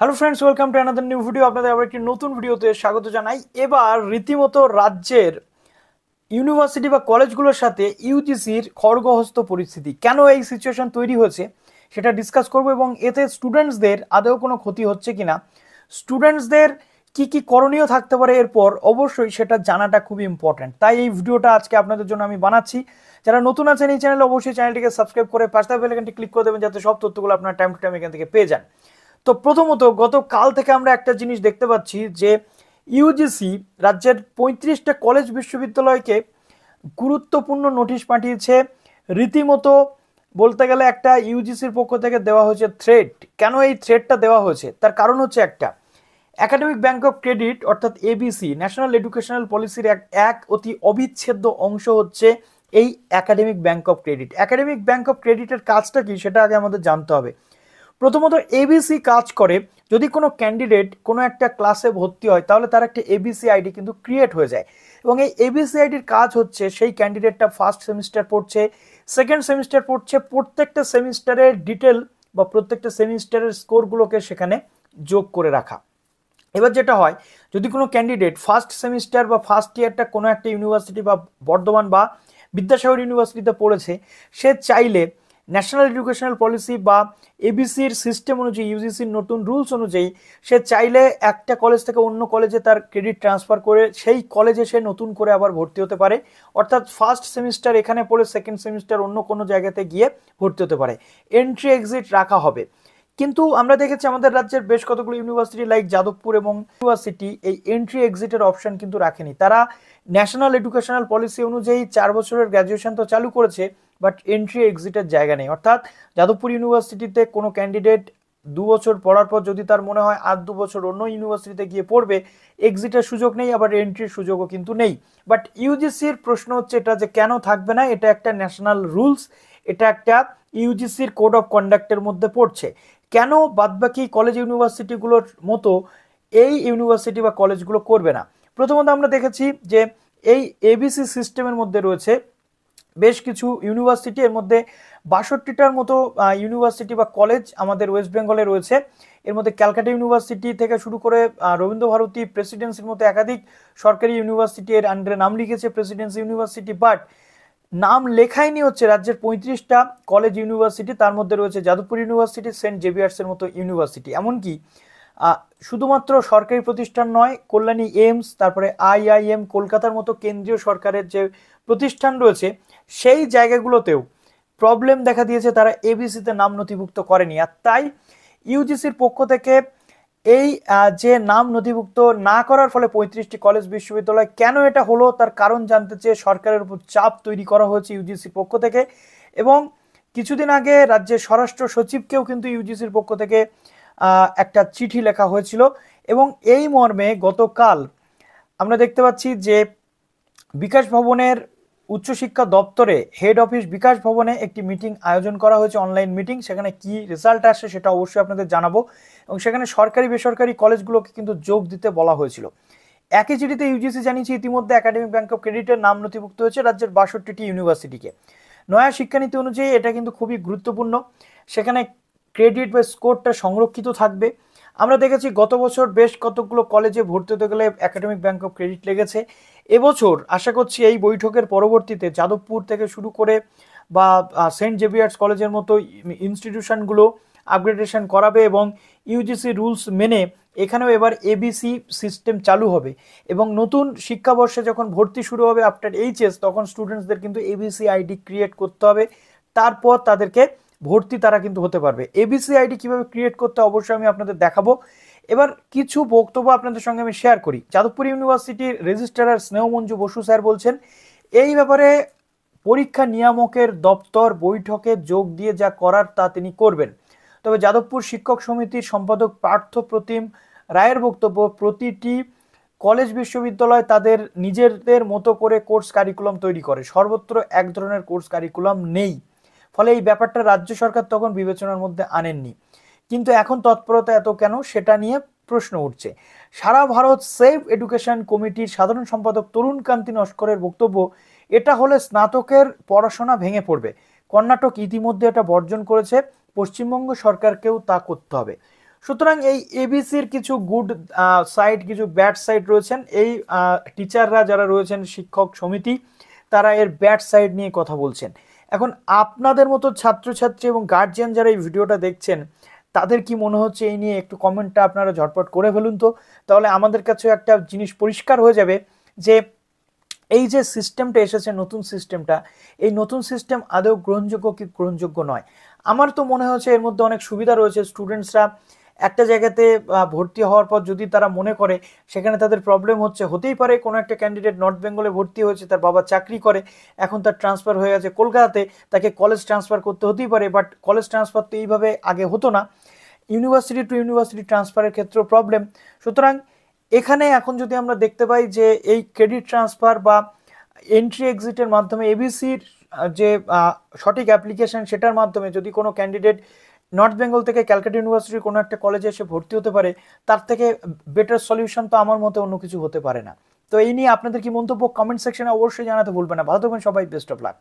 Hello friends, welcome to another new video. আপনাদের আবার একটি নতুন ভিডিওতে স্বাগত জানাই। এবার রীতিমতো রাজ্যের ইউনিভার্সিটি বা কলেজগুলোর সাথে ইউজিসির খড়গহস্ত পরিস্থিতি, কেন এই সিচুয়েশন তৈরি হয়েছে সেটা ডিসকাস করব এবং এতে স্টুডেন্টসদের আদৌ কোনো ক্ষতি হচ্ছে কিনা, স্টুডেন্টসদের কি কি করণীয় থাকতে পারে এরপর, অবশ্যই সেটা জানাটা খুবই ইম্পর্ট্যান্ট। তাই এই ভিডিওটা আজকে আপনাদের জন্য আমি বানাচ্ছি। যারা নতুন আছেন এই চ্যানেলে, অবশ্যই চ্যানেলটিকে সাবস্ক্রাইব করে পাশে থাকা বেল আইকনটি ক্লিক করে দেবেন, যাতে সব তথ্যগুলো আপনার টাইম টু টাইম এখান থেকে পেয়ে যান। তো প্রথমত, গতকাল থেকে আমরা একটা জিনিস দেখতে পাচ্ছি যে ইউজিসি রাজ্যের 35টা কলেজ বিশ্ববিদ্যালয়কে গুরুত্বপূর্ণ নোটিশ পাঠিয়েছে। রীতিমতো বলতে গেলে একটা ইউজিসির পক্ষ থেকে দেওয়া হয়েছে থ্রেট। কেন এই থ্রেটটা দেওয়া হয়েছে তার কারণ হচ্ছে একটা, একাডেমিক ব্যাংক অফ ক্রেডিট অর্থাৎ এবিসি, ন্যাশনাল এডুকেশনাল পলিসির এক অতি অবিচ্ছেদ্য অংশ হচ্ছে এই academic bank of credit. Academic bank of ক্রেডিটের কাজটা কি সেটা আগে আমাদের জানতে হবে। প্রথমত, এবিসি কাজ করে, যদি কোনো ক্যান্ডিডেট কোনো একটা ক্লাসে ভর্তি হয় তাহলে তার একটা এবিসি আইডি কিন্তু ক্রিয়েট হয়ে যায়, এবং এই এবিসি আইডির কাজ হচ্ছে সেই ক্যান্ডিডেটটা ফার্স্ট সেমিস্টার পড়ছে, সেকেন্ড সেমিস্টার পড়ছে, প্রত্যেকটা সেমিস্টারের ডিটেল বা প্রত্যেকটা সেমিস্টারের স্কোরগুলোকে সেখানে যোগ করে রাখা। এবার যেটা হয়, যদি কোনো ক্যান্ডিডেট ফার্স্ট সেমিস্টার বা ফার্স্ট ইয়ারটা কোনো একটা ইউনিভার্সিটি বা বর্ধমান বা বিদ্যাসাগর ইউনিভার্সিটিতে পড়েছে, সে চাইলে ন্যাশনাল এডুকেশনাল পলিসি বা এবিসির সিস্টেম অনুযায়ী, ইউজিসির নতুন রুলস অনুযায়ী, সে চাইলে একটা কলেজ থেকে অন্য কলেজে তার ক্রেডিট ট্রান্সফার করে সেই কলেজে সে নতুন করে আবার ভর্তি হতে পারে। অর্থাৎ ফার্স্ট সেমিস্টার এখানে পড়ে সেকেন্ড সেমিস্টার অন্য কোনো জায়গাতে গিয়ে ভর্তি হতে পারে। এন্ট্রি এক্সিট রাখা হবে। কিন্তু আমরা দেখেছি আমাদের রাজ্যের বেশ কতগুলো ইউনিভার্সিটি লাইক যাদবপুর এবং ইউনিভার্সিটি এই এন্ট্রি এক্সিটের অপশন কিন্তু রাখেনি। তারা ন্যাশনাল এডুকেশনাল পলিসি অনুযায়ী 4 বছরের গ্র্যাজুয়েশন তো চালু করেছে, বাট এন্ট্রি এক্সিটের জায়গা নেই। অর্থাৎ যাদবপুর ইউনিভার্সিটিতে কোনো ক্যান্ডিডেট 2 বছর পড়ার পর যদি তার মনে হয় আর 2 বছর অন্য ইউনিভার্সিটিতে গিয়ে পড়বে, এক্সিটের সুযোগ নেই, আবার এন্ট্রির সুযোগও কিন্তু নেই। বাট ইউজিসির প্রশ্ন হচ্ছে এটা যে কেন থাকবে না, এটা একটা ন্যাশনাল রুলস, এটা একটা ইউজিসির কোড অফ কন্ডাক্টের মধ্যে পড়ছে। কেন বাদবাকি কলেজ ইউনিভার্সিটিগুলোর মতো এই ইউনিভার্সিটি বা কলেজগুলো করবে না? প্রথমত আমরা দেখেছি যে এই এবিসি সিস্টেমের মধ্যে রয়েছে বেশ কিছু ইউনিভার্সিটি, এর মধ্যে 62টার মতো ইউনিভার্সিটি বা কলেজ আমাদের ওয়েস্ট বেঙ্গলে রয়েছে। এর মধ্যে ক্যালকাটা ইউনিভার্সিটি থেকে শুরু করে রবীন্দ্র ভারতী, প্রেসিডেন্সির মতো একাধিক সরকারি ইউনিভার্সিটি এর আন্ডারে নাম লিখেছে প্রেসিডেন্সি ইউনিভার্সিটি, বাট নাম লেখাইনি হচ্ছে রাজ্যের 35টা কলেজ ইউনিভার্সিটি। তার মধ্যে রয়েছে যাদবপুর ইউনিভার্সিটি, সেন্ট জেভিয়ার্সের মতো ইউনিভার্সিটি। এমনকি শুধুমাত্র সরকারি প্রতিষ্ঠান নয়, কল্যাণী এইমস, তারপরে আইআইএম কলকাতার মতো কেন্দ্রীয় সরকারের যে প্রতিষ্ঠান রয়েছে সেই জায়গাগুলোতেও প্রবলেম দেখা দিয়েছে, তারা এবিসিতে নাম নথিভুক্ত করেনি। আর তাই ইউজিসির পক্ষ থেকে এই যে নাম নথিভুক্ত না করার ফলে 35টি কলেজ বিশ্ববিদ্যালয়, কেন এটা হলো তার কারণ জানতে চেয়ে সরকারের উপর চাপ তৈরি করা হয়েছে ইউজিসির পক্ষ থেকে। এবং কিছুদিন আগে রাজ্যের স্বরাষ্ট্র সচিবকেও কিন্তু ইউজিসির পক্ষ থেকে একটা চিঠি লেখা হয়েছিল, এবং এই মর্মে গতকাল আমরা দেখতে পাচ্ছি যে বিকাশ ভবনের উচ্চশিক্ষা দপ্তরে হেড অফিস বিকাশ ভবনে একটি মিটিং আয়োজন করা হয়েছে, অনলাইন মিটিং। সেখানে কি রেজাল্ট আসে সেটা অবশ্যই আপনাদের জানাবো, এবং সেখানে সরকারি বেসরকারি কলেজগুলোকে কিন্তু যোগ দিতে বলা হয়েছিল। একই চিঠিতে ইউজিসি জানিয়েছে ইতিমধ্যে একাডেমিক ব্যাংক অফ ক্রেডিটের নাম নথিভুক্ত হয়েছে রাজ্যের 62টি ইউনিভার্সিটিকে। নয়া শিক্ষানীতি অনুযায়ী এটা কিন্তু খুবই গুরুত্বপূর্ণ, সেখানে ক্রেডিট বা স্কোরটা সংরক্ষিত থাকবে। আমরা দেখেছি গত বছর বেশ কতগুলো কলেজে ভর্তি হতে গেলে একাডেমিক ব্যাংক অফ ক্রেডিট লেগেছে। এবছর আশা করছি এই বৈঠকের পরবর্তীতে যাদবপুর থেকে শুরু করে বা সেন্ট জেভিয়ার্স কলেজের মতো ইনস্টিটিউশনগুলো আপগ্রেডেশন করাবে, এবং ইউজিসি রুলস মেনে এখানেও এবার এবিসি সিস্টেম চালু হবে। এবং নতুন শিক্ষাবর্ষে যখন ভর্তি শুরু হবে আফটার এইচএস, তখন স্টুডেন্টসদের কিন্তু এবিসি আইডি ক্রিয়েট করতে হবে, তারপর তাদেরকে ভর্তি তারা কিন্তু হতে পারবে। এবিসি আইডি কিভাবে ক্রিয়েট করতে অবশ্যই আমি আপনাদের দেখাবো। এবার কিছু বক্তব্য আপনাদের সঙ্গে আমি শেয়ার করি। যাদবপুর ইউনিভার্সিটির রেজিস্ট্রার স্নেহমঞ্জু বসু স্যার বলছেন, এই ব্যাপারে পরীক্ষা নিয়ামকের দপ্তর বৈঠকে যোগ দিয়ে যা করার তা তিনি করবেন। তবে যাদবপুর শিক্ষক সমিতির সম্পাদক পার্থ প্রতিম রায়ের বক্তব্য, প্রতিটি কলেজ বিশ্ববিদ্যালয় তাদের নিজেদের মতো করে কোর্স কারিকুলাম তৈরি করে, সর্বত্র এক ধরনের কোর্স কারিকুলাম নেই, ফলে এই ব্যাপারটা রাজ্য সরকার তখন বিবেচনার মধ্যে আনেননি। কিন্তু এখন তৎপরতা এত কেন, সেটা নিয়ে প্রশ্ন উঠছে। সারা ভারত সেভ এডুকেশন কমিটির সাধারণ সম্পাদক তরুণ কান্তি নস্করের বক্তব্য, এটা হলে স্নাতকের পড়াশোনা ভেঙে পড়বে। কর্ণাটক ইতিমধ্যে এটা বর্জন করেছে, পশ্চিমবঙ্গ সরকারকেও তা করতে হবে। সুতরাং এই এবিসির কিছু গুড সাইড, কিছু ব্যাড সাইড রয়েছেন। এই টিচাররা যারা রয়েছেন, শিক্ষক সমিতি, তারা এর ব্যাড সাইড নিয়ে কথা বলছেন। এখন আপনাদের মতো ছাত্রছাত্রী এবং গার্জিয়ান যারা এই ভিডিওটা দেখছেন, তাদের কি মনে হচ্ছে এই নিয়ে একটু কমেন্টটা আপনারা ঝটপট করে ফেলুন তো, তাহলে আমাদের কাছেও একটা জিনিস পরিষ্কার হয়ে যাবে যে এই যে সিস্টেমটা এসেছে, নতুন সিস্টেমটা, এই নতুন সিস্টেম আদৌ গ্রহণযোগ্য কি গ্রহণযোগ্য নয়। আমার তো মনে হচ্ছে এর মধ্যে অনেক সুবিধা রয়েছে। স্টুডেন্টসরা একটা জায়গাতে ভর্তি হওয়ার পর যদি তারা মনে করে সেখানে তাদের প্রবলেম হচ্ছে, হতেই পারে কোনো একটা ক্যান্ডিডেট নর্থ বেঙ্গলে ভর্তি হয়েছে, তার বাবা চাকরি করে, এখন তার ট্রান্সফার হয়ে গেছে কলকাতাতে, তাকে কলেজ ট্রান্সফার করতে হতেই পারে। বাট কলেজ ট্রান্সফার তো এইভাবে আগে হতো না, ইউনিভার্সিটি টু ইউনিভার্সিটি ট্রান্সফারের ক্ষেত্রেও প্রবলেম। সুতরাং এখানে এখন যদি আমরা দেখতে পাই যে এই ক্রেডিট ট্রান্সফার বা এন্ট্রি এক্সিটের মাধ্যমে এবিসির যে সঠিক অ্যাপ্লিকেশন, সেটার মাধ্যমে যদি কোনো ক্যান্ডিডেট নর্থ বেঙ্গল থেকে ক্যালকাটা ইউনিভার্সিটির কোনো একটা কলেজে এসে ভর্তি হতে পারে, তার থেকে বেটার সলিউশন তো আমার মতে অন্য কিছু হতে পারে না। তো এই নিয়ে আপনাদের কি মন্তব্য কমেন্ট সেকশনে অবশ্যই জানাতে ভুলবেন না। ভালো থাকবেন সবাই, বেস্ট অফ লাক।